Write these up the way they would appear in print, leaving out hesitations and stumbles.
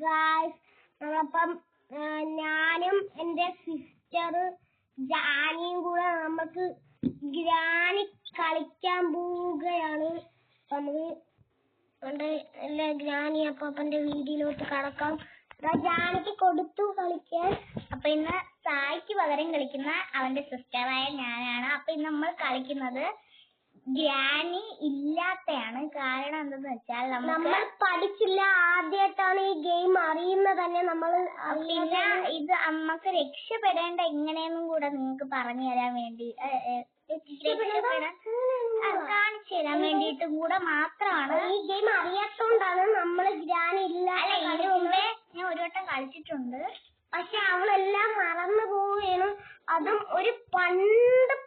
Guys നമ്മളപ്പം ഞാനും എന്റെ sister ജാനിയും കൂടെ നമുക്ക് ഗ്രാനി കളിക്കാൻ പോവുകയാണ്. നമുക്ക് ഗ്രാനി അപ്പന്റെ വീടിലോട്ട് കടക്കാം. ജാനിക്ക് കൊടുത്തു കളിക്കാൻ. അപ്പൊ ഇന്ന് സായിക്ക് പകരം കളിക്കുന്ന അവന്റെ സിസ്റ്ററായ ഞാനാണ്. അപ്പൊ ഇന്ന് നമ്മൾ കളിക്കുന്നത് ഗ്രാനി ഇല്ലാത്തയാണ്. കാരണം എന്തെന്ന് വെച്ചാൽ നമ്മൾ പഠിച്ചില്ല, ആദ്യമായിട്ടാണ് ഈ ഗെയിം അറിയുന്നത് തന്നെ നമ്മൾ. പിന്നെ ഇത് നമുക്ക് രക്ഷപ്പെടേണ്ട എങ്ങനെയെന്നും കൂടെ നിങ്ങൾക്ക് പറഞ്ഞു തരാൻ വേണ്ടി കാണിച്ചു തരാൻ വേണ്ടിയിട്ടും കൂടെ മാത്രമാണ്. ഈ ഗെയിം അറിയാത്തോണ്ടാണ് നമ്മൾ ഗ്രാനി ഇല്ല. ഇതിനു മുമ്പേ ഞാൻ ഒരു വട്ടം കളിച്ചിട്ടുണ്ട്, പക്ഷെ അവളെല്ലാം മറന്നു പോവുകയാണ്. അതും ഒരു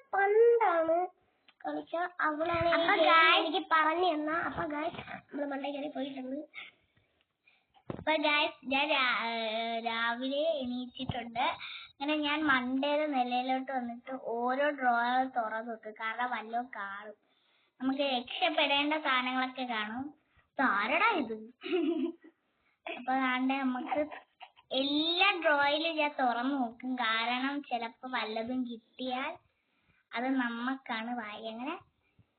പണ്ടാണ് കളിച്ച. അവളാണ് എനിക്ക് പറഞ്ഞു തന്ന. അപ്പൊ ഗായ്സ് നമ്മള് മണ്ടേ കയറി പോയിട്ടുണ്ട്. അപ്പൊ ഗായ്സ് ഞാൻ രാവിലെ എണീറ്റിട്ടുണ്ട്. അങ്ങനെ ഞാൻ മണ്ടേയുടെ നിലയിലോട്ട് വന്നിട്ട് ഓരോ ഡ്രോയർ തുറന്നു നോക്കും. കാരണം വല്ലതും കാണും, നമുക്ക് രക്ഷപ്പെടേണ്ട സാധനങ്ങളൊക്കെ കാണും. ആരടാ ഇത്? അപ്പൊ നമുക്ക് എല്ലാ ഡ്രോയിലും ഞാൻ തുറന്നു നോക്കും. കാരണം ചിലപ്പോ വല്ലതും കിട്ടിയാൽ അത് നമ്മക്കാണ് വായി. അങ്ങനെ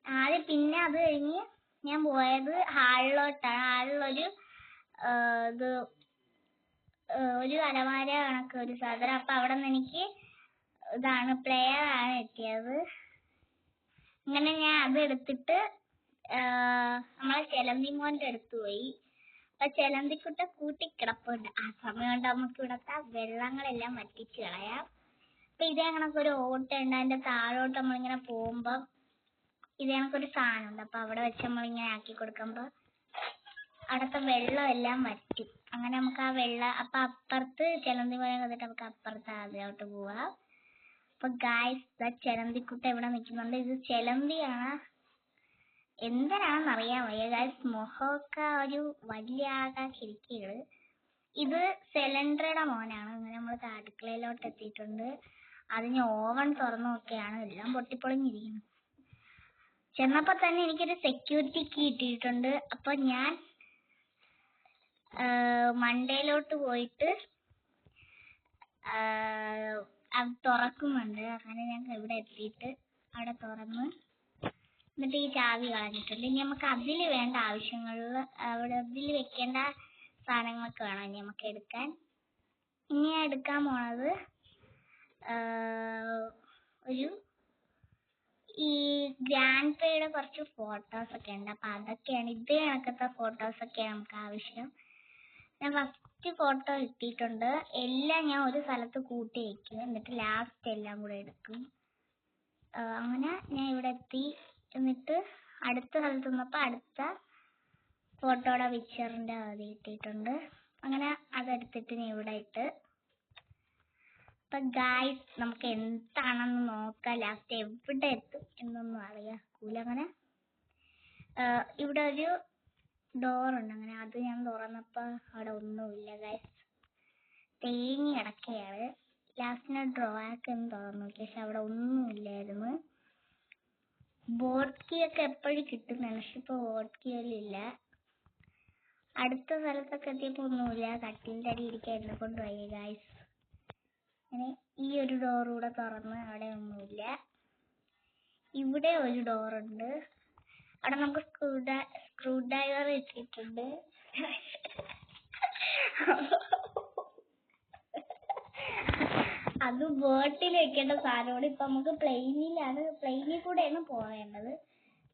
ആദ്യം പിന്നെ അത് കഴിഞ്ഞ് ഞാൻ പോയത് ഹാളിലോട്ടാണ്. ഹാളിലൊരു ഒരു അലമാര കണക്ക് ഒരു സാധനം. അപ്പൊ അവിടെ നിന്ന് എനിക്ക് ഇതാണ് പ്ലെയർ ആണ് എത്തിയത്. അങ്ങനെ ഞാൻ അത് എടുത്തിട്ട് നമ്മളെ ചെലന്തി മോന്റെ അടുത്ത് പോയി. അപ്പൊ ചെലന്തിക്കുട്ട കൂട്ടിക്കിടപ്പുണ്ട്. ആ സമയം കൊണ്ട് നമുക്ക് ഇവിടത്തെ വെള്ളങ്ങളെല്ലാം വറ്റിച്ച് കളയാം. അപ്പൊ ഇതേ കണക്കൊരു ഓട്ട ഉണ്ട്. അതിന്റെ താഴോട്ട് നമ്മളിങ്ങനെ പോകുമ്പോ ഇതേ കണക്കൊരു സാധനം ഉണ്ട്. അപ്പൊ അവിടെ വെച്ച് നമ്മളിങ്ങനെ ആക്കി കൊടുക്കുമ്പോ അവിടത്തെ വെള്ളം എല്ലാം വറ്റും. അങ്ങനെ നമുക്ക് ആ വെള്ളം അപ്പൊ അപ്പുറത്ത് ചെലന്തി മരം കണ്ടിട്ട് നമുക്ക് അപ്പുറത്ത് അതിലോട്ട് പോവാം. അപ്പൊ ഗായ്സ് ചെലന്തിക്കുട്ട ഇവിടെ നിൽക്കുന്നുണ്ട്. ഇത് ചെലന്തിയാണ്, എന്തിനാണെന്ന് അറിയാൻ വയ്യ ഗായ്സ്. മുഖമൊക്കെ ഒരു വലിയ ആകാശിരിക്കുകയാണ്. ഇത് സിലിണ്ടറുടെ മോനാണ്. അങ്ങനെ നമ്മൾ അടുക്കളയിലോട്ട് എത്തിയിട്ടുണ്ട്. അതിന് ഓവൻ തുറന്നു നോക്കിയാണ് എല്ലാം പൊട്ടിപ്പൊളിഞ്ഞിരിക്കുന്നു. ചെന്നപ്പോ തന്നെ എനിക്കൊരു സെക്യൂരിറ്റി കീ കിട്ടിയിട്ടുണ്ട്. അപ്പൊ ഞാൻ മണ്ടയിലോട്ട് പോയിട്ട് അത് തുറക്കുന്നുണ്ട്. അങ്ങനെ ഞാൻ ഇവിടെ എത്തിയിട്ട് അവിടെ തുറന്ന് എന്നിട്ട് ഈ ചാവി കളഞ്ഞിട്ടുണ്ട്. ഇനി നമുക്ക് അതിൽ വേണ്ട ആവശ്യങ്ങളിൽ അവിടെ അതിൽ വെക്കേണ്ട സാധനങ്ങളൊക്കെ വേണം ഇനി നമുക്ക് എടുക്കാൻ. ഇനി ഞാൻ എടുക്കാൻ പോണത് ഒരു ഈ ഗ്രാൻഡ് പേയുടെ കുറച്ച് ഫോട്ടോസ് ഒക്കെ ഉണ്ട്. അപ്പൊ അതൊക്കെയാണ് ഇതേ കണക്കത്തെ ഫോട്ടോസ് ഒക്കെയാണ് നമുക്ക് ആവശ്യം. ഞാൻ ഫസ്റ്റ് ഫോട്ടോ കിട്ടിയിട്ടുണ്ട്. എല്ലാം ഞാൻ ഒരു സ്ഥലത്ത് കൂട്ടി വയ്ക്കും. എന്നിട്ട് ലാസ്റ്റ് എല്ലാം കൂടെ എടുക്കും. അങ്ങനെ ഞാൻ ഇവിടെ എത്തി. എന്നിട്ട് അടുത്ത സ്ഥലത്ത് നിന്നപ്പോ അടുത്ത ഫോട്ടോയുടെ പിക്ചറിന്റെ അത് കിട്ടിയിട്ടുണ്ട്. അങ്ങനെ അതെടുത്തിട്ട് ഞാൻ ഇവിടെ ഇട്ട്. അപ്പൊ ഗായ്സ് നമുക്ക് എന്താണെന്ന് നോക്കാം. ലാസ്റ്റ് എവിടെ എത്തും എന്നൊന്നും അറിയാക്കൂല. അങ്ങനെ ഇവിടെ ഒരു ഡോറുണ്ട്. അങ്ങനെ അത് ഞാൻ തുറന്നപ്പോ അവിടെ ഒന്നുമില്ല ഗായ്സ്, തേങ്ങി കിടക്കുകയാണ്. ലാസ്റ്റ് ഞാൻ ഡ്രോയൊക്കെ ഒന്ന് തുറന്നു നോക്കി, പക്ഷെ അവിടെ ഒന്നുമില്ലായിരുന്നു. ബോട്ട് കീ ഒക്കെ എപ്പോഴും കിട്ടുന്നുണ്ട്, പക്ഷെ ഇപ്പൊ ബോട്ട് കീ ഇല്ല. അടുത്ത സ്ഥലത്തൊക്കെ എത്തിയപ്പോ ഒന്നുമില്ല. കട്ടിലിന്റെ അടി ഇരിക്കാൻ എന്നെ കൊണ്ട് വയ്യ ഗായ്സ്. അങ്ങനെ ഈ ഒരു ഡോർ കൂടെ തുറന്ന് അവിടെ ഒന്നുമില്ല. ഇവിടെ ഒരു ഡോറുണ്ട്. അവിടെ നമുക്ക് സ്ക്രൂ ഡ്രൈവർ ഇട്ടിട്ടുണ്ട്. അത് ബോട്ടിൽ വെക്കേണ്ട സാധനമാണ്. ഇപ്പൊ നമുക്ക് പ്ലെയിനിൽ കൂടെയാണ് പോകേണ്ടത്.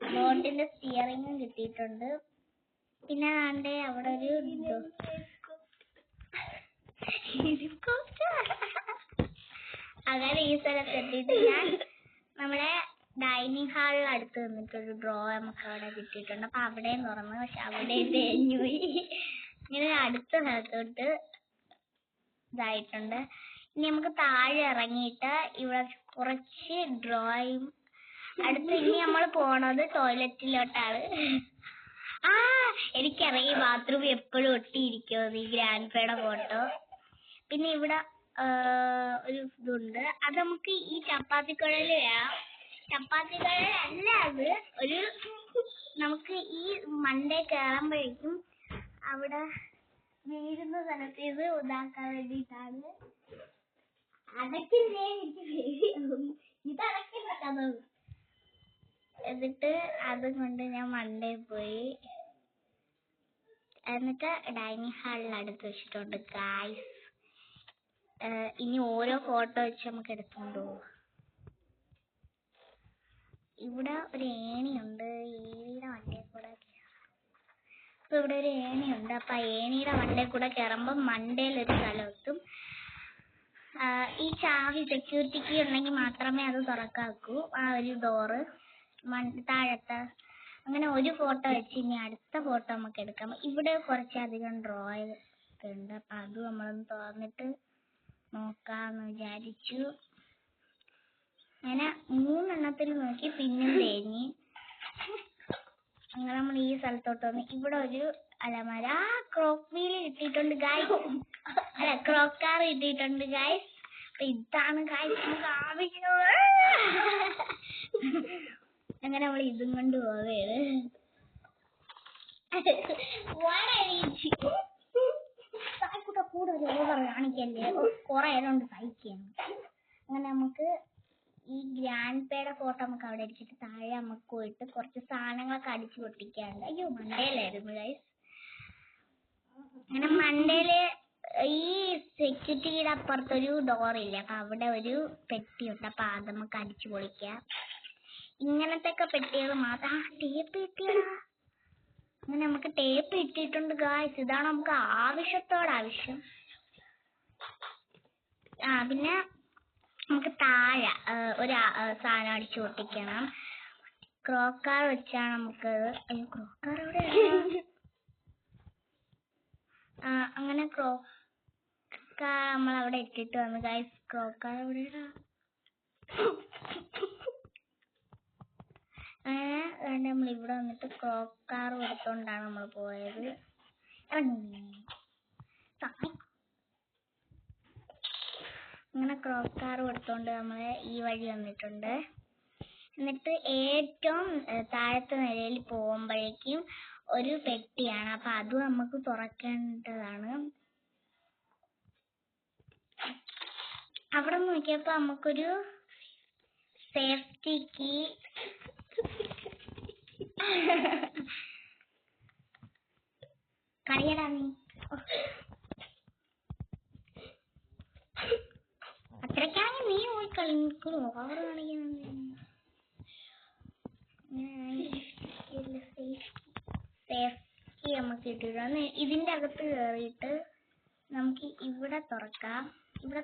ബോട്ടിന്റെ സ്റ്റിയറിംഗും കിട്ടിയിട്ടുണ്ട്. പിന്നെ അവിടെ ഒരു അങ്ങനെ ഈ സ്ഥലത്ത് എത്തിയിട്ട് ഞാൻ നമ്മളെ ഡൈനിങ് ഹാളിൽ അടുത്ത് നിന്നിട്ടൊരു ഡ്രോ നമുക്ക് അവിടെ കിട്ടിയിട്ടുണ്ട്. അപ്പൊ അവിടെയും തുറന്നു, പക്ഷെ അവിടെ തേഞ്ഞു പോയി. ഇങ്ങനെ അടുത്ത സ്ഥലത്തോട്ട് ഇതായിട്ടുണ്ട്. ഇനി നമുക്ക് താഴെ ഇറങ്ങിയിട്ട് ഇവിടെ കുറച്ച് ഡ്രോയും അടുത്ത് ഇനി നമ്മൾ പോണത് ടോയ്ലറ്റിലോട്ടാണ്. എനിക്കറിയാം ഈ ബാത്റൂം എപ്പോഴും ഒട്ടിയിരിക്കും ഈ ഗ്രാൻഡ് പേയുടെ ഫോട്ടോ. പിന്നെ ഇവിടെ ഒരു ഇതുണ്ട്. അത് നമുക്ക് ഈ ചപ്പാത്തിക്കുഴല് ചപ്പാത്തിക്കുഴലല്ല, അത് ഒരു നമുക്ക് ഈ മണ്ടേ കയറുമ്പോഴേക്കും അവിടെ വീഴുന്ന സ്ഥലത്ത് ഇത് ഇതാക്കാൻ വേണ്ടിയിട്ടാണ്. അതൊക്കെ ഇതടക്കില്ല. എന്നിട്ട് അതും കൊണ്ട് ഞാൻ മണ്ടേ പോയി. എന്നിട്ട് ഡൈനിങ് ഹാളിൽ അടുത്ത് വെച്ചിട്ടുണ്ട് ഗായ്സ്. ഇനി ഓരോ ഫോട്ടോ വെച്ച് നമുക്ക് എടുത്തോണ്ട് പോവാം. ഇവിടെ ഒരു ഏണിയുണ്ട്, ഏണിയുടെ വണ്ടിയിൽ കൂടെ കയറാം. അപ്പൊ ഇവിടെ ഒരു ഏണിയുണ്ട്. അപ്പൊ ആ ഏണിയുടെ വണ്ടിയിൽ കൂടെ കയറുമ്പോ മണ്ടയിൽ ഒരു സ്ഥലം എത്തും. ഈ ചാവി സെക്യൂരിറ്റിക്ക് ഉണ്ടെങ്കിൽ മാത്രമേ അത് തുറക്കാക്കൂ. ആ ഒരു ഡോറ് താഴത്തെ. അങ്ങനെ ഒരു ഫോട്ടോ വെച്ച് ഇനി അടുത്ത ഫോട്ടോ നമുക്ക് എടുക്കാം. ഇവിടെ കുറച്ചധികം ഡ്രോയിങ് ഉണ്ട്. അപ്പൊ അത് നമ്മളൊന്ന് തുറന്നിട്ട് നോക്കാന്ന് വിചാരിച്ചു. അങ്ങനെ 3 എണ്ണത്തിൽ നോക്കി പിന്നും തേഞ്ഞ്. അങ്ങനെ നമ്മൾ ഈ സ്ഥലത്തോട്ട് വന്ന് ഇവിടെ ഒരു അലമാര. ക്രോക്ക് വീല് കിട്ടിയിട്ടുണ്ട് ഗായ്സ്. അല്ല, ക്രോക്ക് കാർ കിട്ടിയിട്ടുണ്ട് ഗായ്സ്. അപ്പൊ ഇതാണ് ഗായ്സ് നമുക്ക് ആവശ്യം. അങ്ങനെ നമ്മൾ ഇതും കൊണ്ട് പോവുകയാണ്. കൂടെ ഓവർ കാണിക്കല്ലേ, കുറെ കൊണ്ട് സഹിക്കുകയാണ്. അങ്ങനെ നമുക്ക് ഈ ഗ്രാൻഡ് പേയുടെ ഫോട്ടോ നമുക്ക് അവിടെ അടിച്ചിട്ട് താഴെ നമുക്ക് പോയിട്ട് കുറച്ച് സാധനങ്ങളൊക്കെ അടിച്ചു പൊട്ടിക്കാണ്ട്. അയ്യോ, മണ്ടയിലായിരുന്നു ഗൈസ്. അങ്ങനെ മണ്ടയില് ഈ സെക്യൂരിറ്റിയുടെ അപ്പുറത്തൊരു ഡോറില്ല. അപ്പൊ അവിടെ ഒരു പെട്ടിയുണ്ട്. അപ്പൊ അത് നമുക്ക് അടിച്ചു പൊളിക്കാം. ഇങ്ങനത്തെ ഒക്കെ പെട്ടികൾ മാത്രം. ടേപ്പ് കിട്ടിയടാ. അങ്ങനെ നമുക്ക് ടേപ്പ് ഇട്ടിട്ടുണ്ട് ഗായ്സ്. ഇതാണ് നമുക്ക് ആവശ്യം. പിന്നെ നമുക്ക് താഴെ ഒരു സാധനം അടിച്ചു പൊട്ടിക്കണം. ക്രോക്കാർ വെച്ചാണ് നമുക്ക്. ക്രോക്കാർ എവിടെയാണ്? അങ്ങനെ ക്രോക്കാർ നമ്മൾ അവിടെ ഇട്ടിട്ട് വന്നു ഗൈസ്. ക്രോക്കാർ എവിടെയാ? അങ്ങനെ നമ്മൾ ഇവിടെ വന്നിട്ട് ക്രോക്കാർ എടുത്തോണ്ടാണ് നമ്മൾ പോയത്. അങ്ങനെ ക്രോക്കാർ എടുത്തോണ്ട് നമ്മൾ ഈ വഴി വന്നിട്ടുണ്ട്. എന്നിട്ട് ഏറ്റവും താഴത്തെ നിലയിൽ പോകുമ്പോഴേക്കും ഒരു പെട്ടിയാണ്. അപ്പൊ അത് നമുക്ക് തുറക്കേണ്ടതാണ്. അവിടെ നോക്കിയപ്പോ നമുക്കൊരു സേഫ്റ്റി കീ കളിയടാ നീ. അത്രയ്ക്കാണെങ്കിൽ നീ പോയി കളിക്കൂ. ഓവർ കാണിക്കുന്നു. സേഫ്റ്റി നമുക്ക് കിട്ടിയിട്ടുണ്ട്. ഇതിന്റെ അകത്ത് കയറിയിട്ട് നമുക്ക് ഇവിടെ തുറക്കാം. ഇവിടെ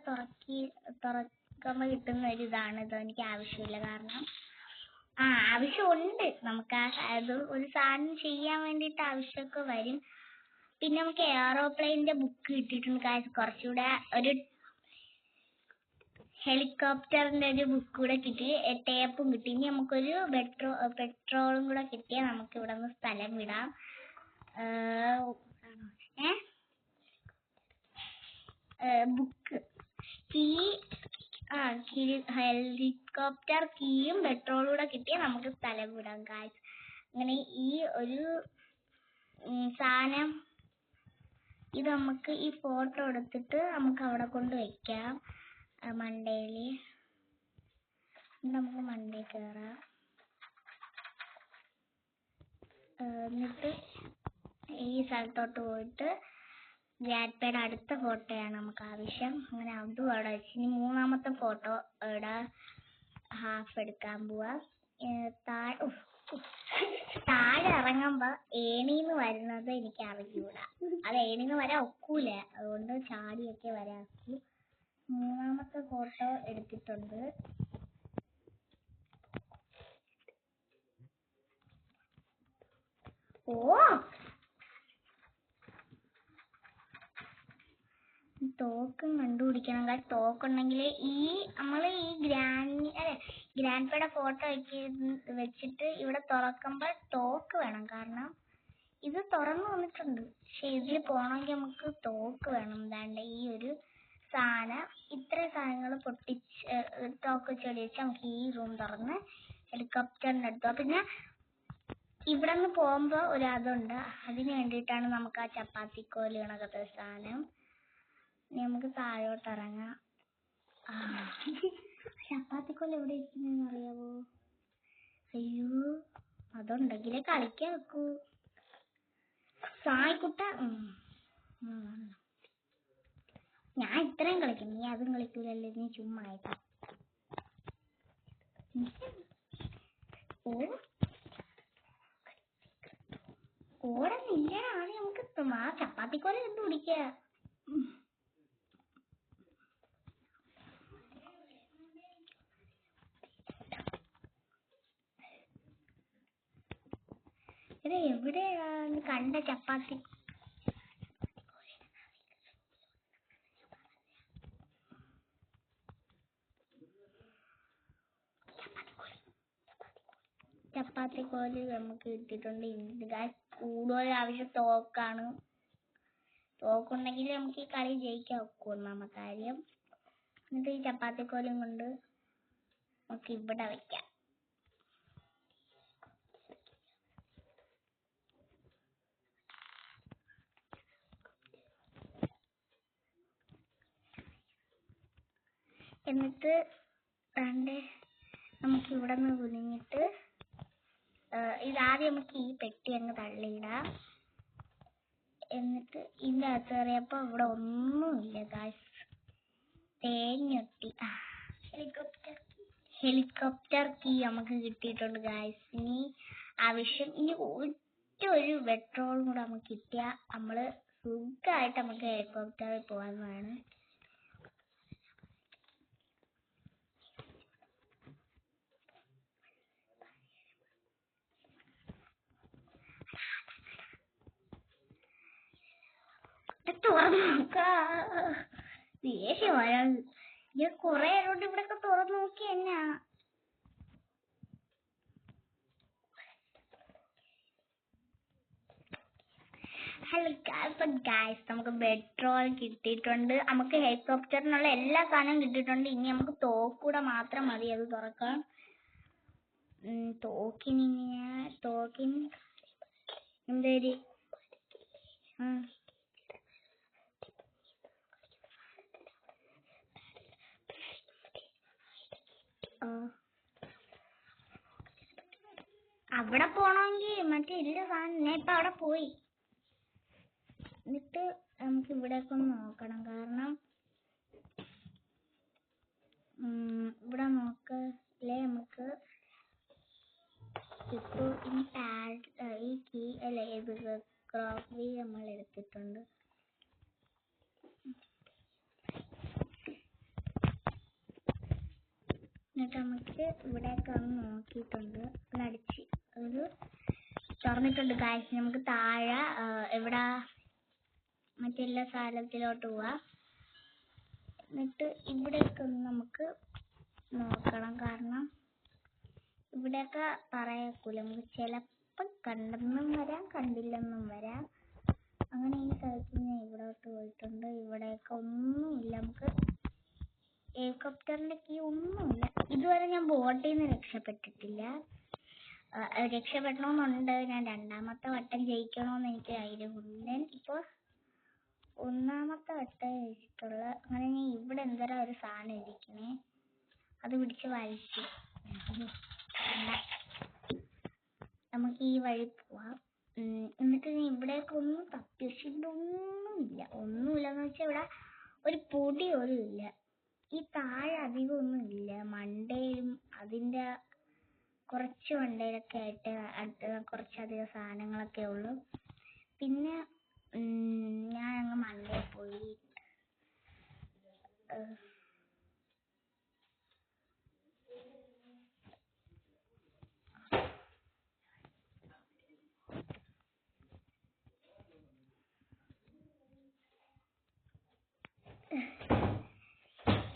തുറക്കുമ്പോ കിട്ടുന്ന ഒരു ഇതാണ്. ഇത് എനിക്ക് ആവശ്യമില്ല. കാരണം ആവശ്യമുണ്ട് നമുക്ക്. അത് ഒരു സാധനം ചെയ്യാൻ വേണ്ടിയിട്ട് ആവശ്യമൊക്കെ വരും. പിന്നെ നമുക്ക് എയറോപ്ലെയിനിന്റെ ബുക്ക് കിട്ടിയിട്ടുണ്ട് കാശ്. കുറച്ചുകൂടെ ഒരു ഹെലികോപ്റ്ററിന്റെ ഒരു ബുക്ക് കൂടെ കിട്ടി. ടേപ്പും കിട്ടി. ഇനി നമുക്കൊരു പെട്രോളും കൂടെ കിട്ടിയാൽ നമുക്ക് ഇവിടെ നിന്ന് സ്ഥലം വിടാം. ബുക്ക് കീ, ഹെലികോപ്റ്റർ കീയും പെട്രോളും കൂടെ കിട്ടിയാൽ നമുക്ക് സ്ഥലം വിടാം ഗായ്സ്. അങ്ങനെ ഈ ഒരു സാധനം ഇത് നമുക്ക് ഈ ഫോട്ടോ എടുത്തിട്ട് നമുക്ക് അവിടെ കൊണ്ട് വെക്കാം. മണ്ടയില് നമുക്ക് മണ്ടയിൽ കയറാം. എന്നിട്ട് ഈ സ്ഥലത്തോട്ട് പോയിട്ട് ഗ്രാൻഡ്പയുടെ അടുത്ത ഫോട്ടോയാണ് നമുക്ക് ആവശ്യം. അങ്ങനെ അതും അവിടെ വെച്ച് ഇനി 3ാമത്തെ ഫോട്ടോ ഇവിടെ ഹാഫ് എടുക്കാൻ പോവാ. താഴെ ഇറങ്ങുമ്പോ ഏണിന്ന് വരുന്നത് എനിക്ക് അറിഞ്ഞൂടാ. അത് ഏണിന്ന് വരാൻ ഒക്കൂല. അതുകൊണ്ട് ചാടിയൊക്കെ വരാക്കൂ. 3ാമത്തെ ഫോട്ടോ എടുത്തിട്ടുണ്ട്. തോക്കും കണ്ടുപിടിക്കണം. തോക്കുണ്ടെങ്കിൽ നമ്മള് ഈ ഗ്രാൻഡ്പയുടെ ഫോട്ടോ വെച്ചിട്ട് ഇവിടെ തുറക്കുമ്പോൾ തോക്ക് വേണം. കാരണം ഇത് തുറന്നു വന്നിട്ടുണ്ട്. പക്ഷെ ഇതിൽ പോണെങ്കിൽ നമുക്ക് തോക്ക് വേണം. എന്താണ്ട് ഈ ഒരു സാധനം ഇത്രയും സാധനങ്ങൾ പൊട്ടിച്ച് തോക്ക് വെച്ച് നമുക്ക് ഈ റൂം തുറന്ന് ഹെലികോപ്റ്ററിന്റെ അടുത്തോ. പിന്നെ ഇവിടെ നിന്ന് പോകുമ്പോ ഒരു അതുണ്ട്, അതിന് വേണ്ടിയിട്ടാണ് നമുക്ക് ആ ചപ്പാത്തിക്കോല് കണക്കത്തെ സാധനം. ഇനി നമുക്ക് താഴോട്ട് ഇറങ്ങാം. ചപ്പാത്തിക്കോല് എവിടെ ഇരിക്കുന്നതെന്ന് അറിയാവോ? അയ്യോ, അതുണ്ടെങ്കിലേ കളിക്കാൻ വെക്കൂ സായിക്കുട്ട. ഞാൻ ഇത്രയും കളിക്കും, നീ അതും കളിക്കൂലല്ലേ, നീ ചുമ്മാ ആയിട്ടാ. ഓടുന്നില്ലടാ, ആദ്യം നമുക്ക് ആ ചപ്പാത്തിക്കോല കണ്ടു പിടിക്ക. ഇത് എവിടെയാണ് കണ്ട ചപ്പാത്തി? ചപ്പാത്തിക്കോല് നമുക്ക് കിട്ടിയിട്ടുണ്ട്. കൂടുതൽ ആവശ്യം തോക്കാണ്. തോക്കുണ്ടെങ്കിൽ നമുക്ക് ഈ കളി ജയിക്കാൻ ഒക്കും, ഒന്നാമത്തെ കാര്യം. എന്നിട്ട് ഈ ചപ്പാത്തിക്കോലും കൊണ്ട് നമുക്ക് ഇവിടെ വെക്കാം. എന്നിട്ട് നമുക്ക് ഇവിടെ നിന്ന് കുനിഞ്ഞിട്ട് ഇതാദ്യം നമുക്ക് ഈ പെട്ടി അങ്ങ് തള്ളിയിടാം. എന്നിട്ട് ഇതിൻ്റെ അകത്ത് കയറിയപ്പോ ഇവിടെ ഒന്നുമില്ല ഗായ്സ്, തേഞ്ഞൊട്ടി. ഹെലികോപ്റ്റർ കീ നമുക്ക് കിട്ടിയിട്ടുണ്ട് ഗായ്സ്. ഇനി ഒരു പെട്രോളും കൂടെ നമുക്ക് കിട്ടിയാൽ നമ്മള് സുഖമായിട്ട് നമുക്ക് ഹെലികോപ്റ്ററിൽ പോകാവുന്നതാണ്. ദേഷ്യമായ ഞാൻ കൊറേ നേരോട്ട് ഇവിടെയൊക്കെ തുറന്നു നോക്കി എന്നാ. ഹലോ ഗായ്സ്, നമുക്ക് പെട്രോൾ കിട്ടിയിട്ടുണ്ട്. നമുക്ക് ഹെലികോപ്റ്ററിനുള്ള എല്ലാ സാധനവും കിട്ടിയിട്ടുണ്ട്. ഇനി നമുക്ക് തോക്കൂടെ മാത്രം മതി അത് തുറക്കാൻ. തോക്കിന് എന്തേരി അവിടെ പോണമെങ്കിൽ മറ്റേ ഇല്ല സാധനം. ഞാൻ ഇപ്പൊ അവിടെ പോയി. എന്നിട്ട് നമുക്ക് ഇവിടെയൊക്കെ ഒന്ന് നോക്കണം, കാരണം ഇവിടെ നോക്കല്ലേ നമുക്ക് ഇപ്പൊ ഈ കീ അല്ല ഇത് ക്രോക്കറി നമ്മൾ എടുത്തിട്ടുണ്ട്. എന്നിട്ട് നമുക്ക് ഇവിടെയൊക്കെ ഒന്ന് നോക്കിയിട്ടുണ്ട്, അടിച്ച് അത് തുറന്നിട്ടുണ്ട് ഗായ്സ്. നമുക്ക് താഴെ എവിടാ മറ്റെല്ലാ സ്ഥലത്തിലോട്ട് പോവാ. എന്നിട്ട് ഇവിടെയൊക്കെ ഒന്ന് നമുക്ക് നോക്കണം, കാരണം ഇവിടെയൊക്കെ പറയക്കൂല, നമുക്ക് ചിലപ്പോൾ കണ്ടെന്നും വരാം കണ്ടില്ലെന്നും വരാം. അങ്ങനെ ഈ സ്ഥലത്ത് ഞാൻ ഇവിടോട്ട് പോയിട്ടുണ്ട്. ഇവിടെയൊക്കെ ഒന്നുമില്ല, നമുക്ക് ഹെലികോപ്റ്ററിന്റെ കീ ഒന്നുമില്ല. ഇതുവരെ ഞാൻ ബോട്ടിൽ നിന്ന് രക്ഷപ്പെട്ടിട്ടില്ല. രക്ഷപ്പെടണമെന്നുണ്ട്. ഞാൻ രണ്ടാമത്തെ വട്ടം ജയിക്കണമെന്ന് എനിക്ക് ആഗ്രഹമുണ്ട്. ഇപ്പൊ ഒന്നാമത്തെ വട്ടം ജയിച്ചിട്ടുള്ള. അങ്ങനെ ഞാൻ ഇവിടെ എന്തോരം ഒരു സാധനം ഇരിക്കണേ, അത് പിടിച്ച് വലിച്ചു. നമുക്ക് ഈ വഴി പോവാം. എന്നിട്ട് ഞാൻ ഇവിടെയൊക്കെ ഒന്നും തപ്പി, പക്ഷെ ഇവിടെ ഒന്നുമില്ലെന്ന് വെച്ചാൽ ഇവിടെ ഒരു പൊടി പോലും ഇല്ല. ഈ താഴെ അധികം ഒന്നും ഇല്ല. മണ്ടയിലും അതിന്റെ കുറച്ച് മണ്ടയിലൊക്കെ ആയിട്ട് കുറച്ചധികം സാധനങ്ങളൊക്കെ ഉള്ളു. പിന്നെ ഞാൻ അങ്ങ് മണ്ടയിൽ പോയി.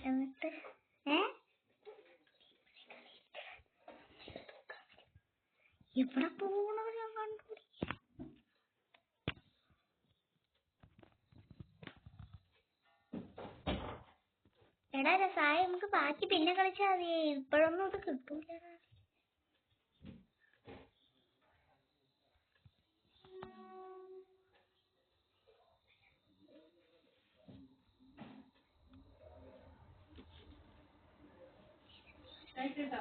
എന്നിട്ട് എവിടെ പോകണോ ഞാൻ കണ്ടുപിടിക്കാം. എടാ രസായ, നമുക്ക് ബാക്കി പിന്നെ കളിച്ചാൽ മതി. ഇപ്പോഴൊന്നും ഇത് കിട്ടൂല. കഴിച്ചേട്ടാ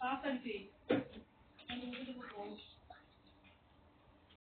പാസ് അടിച്ചേ